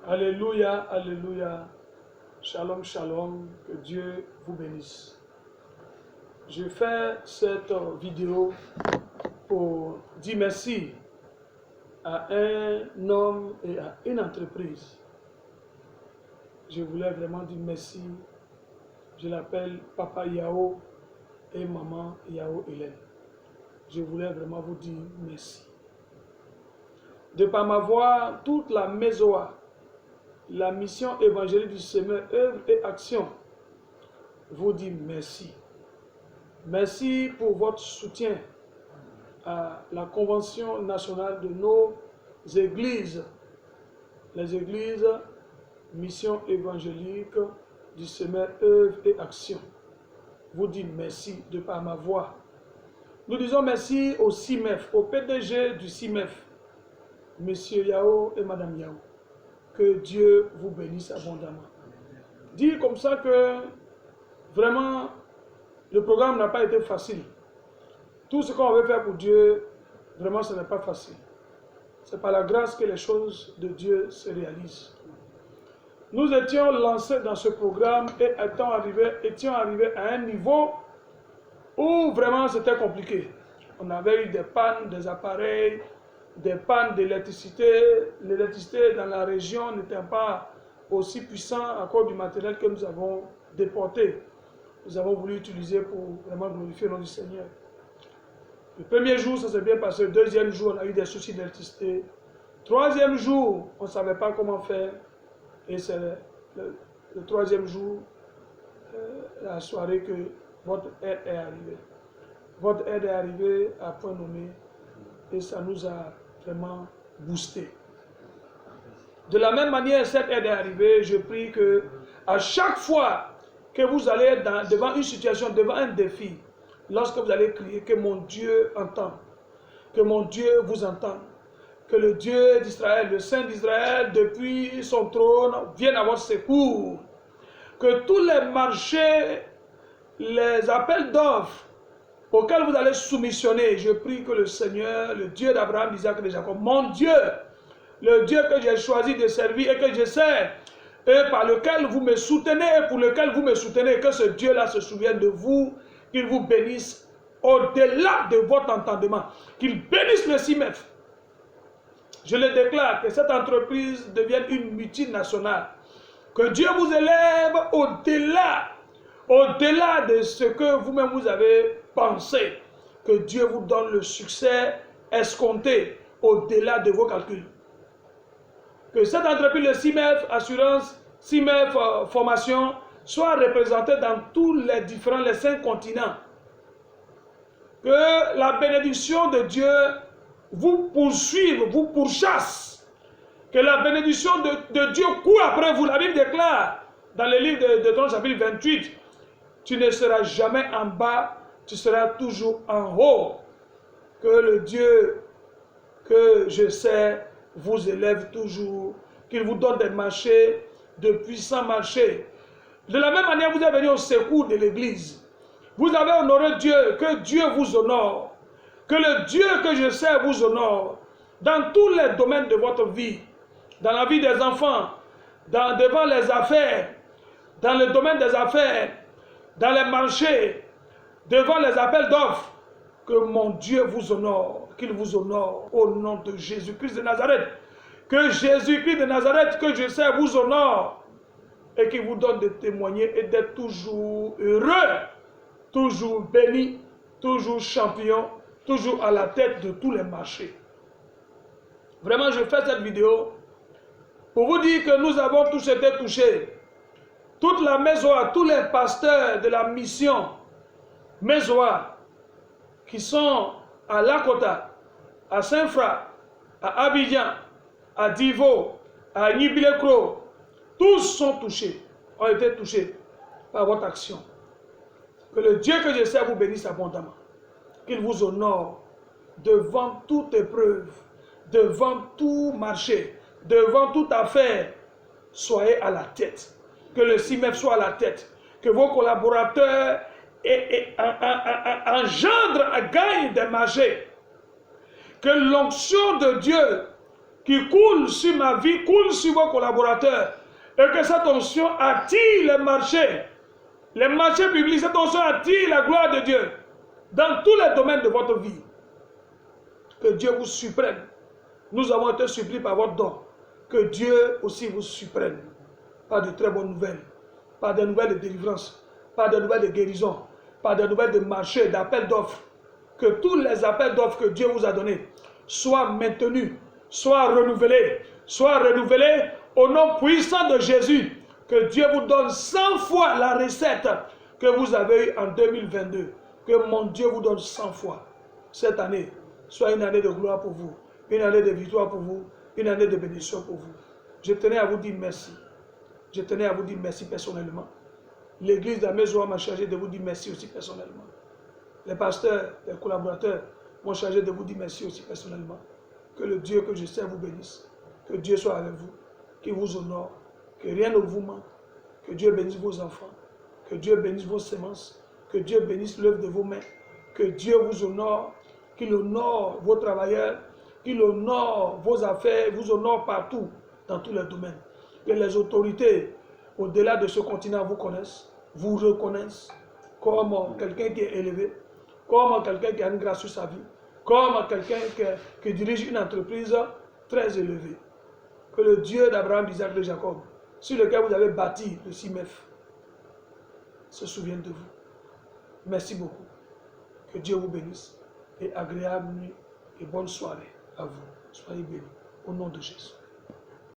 Alléluia, alléluia. Shalom, shalom. Que Dieu vous bénisse. Je fais cette vidéo pour dire merci à un homme et à une entreprise. Je voulais vraiment dire merci. Je l'appelle Papa Yao et Maman Yao Hélène. Je voulais vraiment vous dire merci. De par ma voix, toute la Mézoa, la mission évangélique du Semeur, œuvre et action, vous dit merci. Merci pour votre soutien à la Convention nationale de nos églises, les églises mission évangélique du Semeur, œuvre et action. Vous dit merci de par ma voix. Nous disons merci au CIMEF, au PDG du CIMEF, Monsieur Yao et Madame Yao. Que Dieu vous bénisse abondamment. Dire comme ça que vraiment le programme n'a pas été facile. Tout ce qu'on veut faire pour Dieu, vraiment ce n'est pas facile. C'est par la grâce que les choses de Dieu se réalisent. Nous étions lancés dans ce programme et étions arrivés à un niveau où vraiment c'était compliqué. On avait eu des pannes des appareils, des pannes d'électricité. L'électricité dans la région n'était pas aussi puissante à cause du matériel que nous avons déporté. Nous avons voulu utiliser pour vraiment glorifier le nom du Seigneur. Le premier jour, ça s'est bien passé. Le deuxième jour, on a eu des soucis d'électricité. Troisième jour, on ne savait pas comment faire. Et c'est le troisième jour, la soirée, que votre aide est arrivée. Votre aide est arrivée à point nommé. Et ça nous a vraiment boosté. De la même manière, cette aide est arrivée. Je prie que à chaque fois que vous allez devant une situation, devant un défi, lorsque vous allez crier, que mon Dieu entende, que mon Dieu vous entende, que le Dieu d'Israël, le Saint d'Israël, depuis son trône, vienne à votre secours, que tous les marchés, les appels d'offres auxquels vous allez soumissionner, je prie que le Seigneur, le Dieu d'Abraham, d'Isaac et de Jacob, mon Dieu, le Dieu que j'ai choisi de servir et que je sers, et par lequel vous me soutenez et pour lequel vous me soutenez, que ce Dieu-là se souvienne de vous, qu'il vous bénisse au-delà de votre entendement, qu'il bénisse le CIMEF. Je le déclare, que cette entreprise devienne une multinationale, que Dieu vous élève au-delà de ce que vous-même vous avez pensé, que Dieu vous donne le succès escompté au-delà de vos calculs. Que cette entreprise, le CIMEF Assurance, CIMEF Formation, soit représentée dans tous les 5 continents. Que la bénédiction de Dieu vous poursuive, vous pourchasse. Que la bénédiction de Dieu court après vous. La Bible déclare dans le livre de Deutéronome chapitre 28, tu ne seras jamais en bas, tu seras toujours en haut. Que le Dieu que je sais vous élève toujours, qu'il vous donne des marchés, de puissants marchés. De la même manière, vous êtes venu au secours de l'Église. Vous avez honoré Dieu, que Dieu vous honore. Que le Dieu que je sais vous honore. Dans tous les domaines de votre vie. Dans la vie des enfants, devant les affaires, dans le domaine des affaires, dans les marchés, devant les appels d'offres. Que mon Dieu vous honore, qu'il vous honore au nom de Jésus-Christ de Nazareth. Que Jésus-Christ de Nazareth, que je sais, vous honore et qu'il vous donne de témoigner et d'être toujours heureux, toujours béni, toujours champion, toujours à la tête de tous les marchés. Vraiment, je fais cette vidéo pour vous dire que nous avons tous été touchés. Toute la Mézoa, tous les pasteurs de la mission Mézoa, qui sont à Lakota, à Saint-Fra, à Abidjan, à Divo, à Nibilekro, tous sont touchés, ont été touchés par votre action. Que le Dieu que je sais vous bénisse abondamment, qu'il vous honore devant toute épreuve, devant tout marché, devant toute affaire. Soyez à la tête, que le CIMEF soit à la tête, que vos collaborateurs engendre, gagne des marchés. Que l'onction de Dieu qui coule sur ma vie, coule sur vos collaborateurs. Et que cette onction attire les marchés publics, cette onction attire la gloire de Dieu dans tous les domaines de votre vie. Que Dieu vous surprenne. Nous avons été surpris par votre don. Que Dieu aussi vous surprenne par de très bonnes nouvelles, par des nouvelles de délivrance, par des nouvelles de guérison, par des nouvelles de marché, d'appels d'offres. Que tous les appels d'offres que Dieu vous a donnés soient maintenus, soient renouvelés au nom puissant de Jésus. Que Dieu vous donne 100 fois la recette que vous avez eue en 2022. Que mon Dieu vous donne 100 fois. Cette année soit une année de gloire pour vous, une année de victoire pour vous, une année de bénédiction pour vous. Je tenais à vous dire merci. Je tenais à vous dire merci personnellement. L'église de la maison m'a chargé de vous dire merci aussi personnellement. Les pasteurs, les collaborateurs m'ont chargé de vous dire merci aussi personnellement. Que le Dieu que je sers vous bénisse. Que Dieu soit avec vous, qu'il vous honore, que rien ne vous manque. Que Dieu bénisse vos enfants, que Dieu bénisse vos semences, que Dieu bénisse l'œuvre de vos mains, que Dieu vous honore, qu'il honore vos travailleurs, qu'il honore vos affaires, vous honore partout, dans tous les domaines. Que les autorités, au-delà de ce continent, vous connaissent, vous reconnaissent comme quelqu'un qui est élevé, comme quelqu'un qui a une grâce sur sa vie, comme quelqu'un qui dirige une entreprise très élevée. Que le Dieu d'Abraham, d'Isaac, de Jacob, sur lequel vous avez bâti le CIMEF, se souvienne de vous. Merci beaucoup. Que Dieu vous bénisse et agréable nuit et bonne soirée à vous. Soyez bénis au nom de Jésus.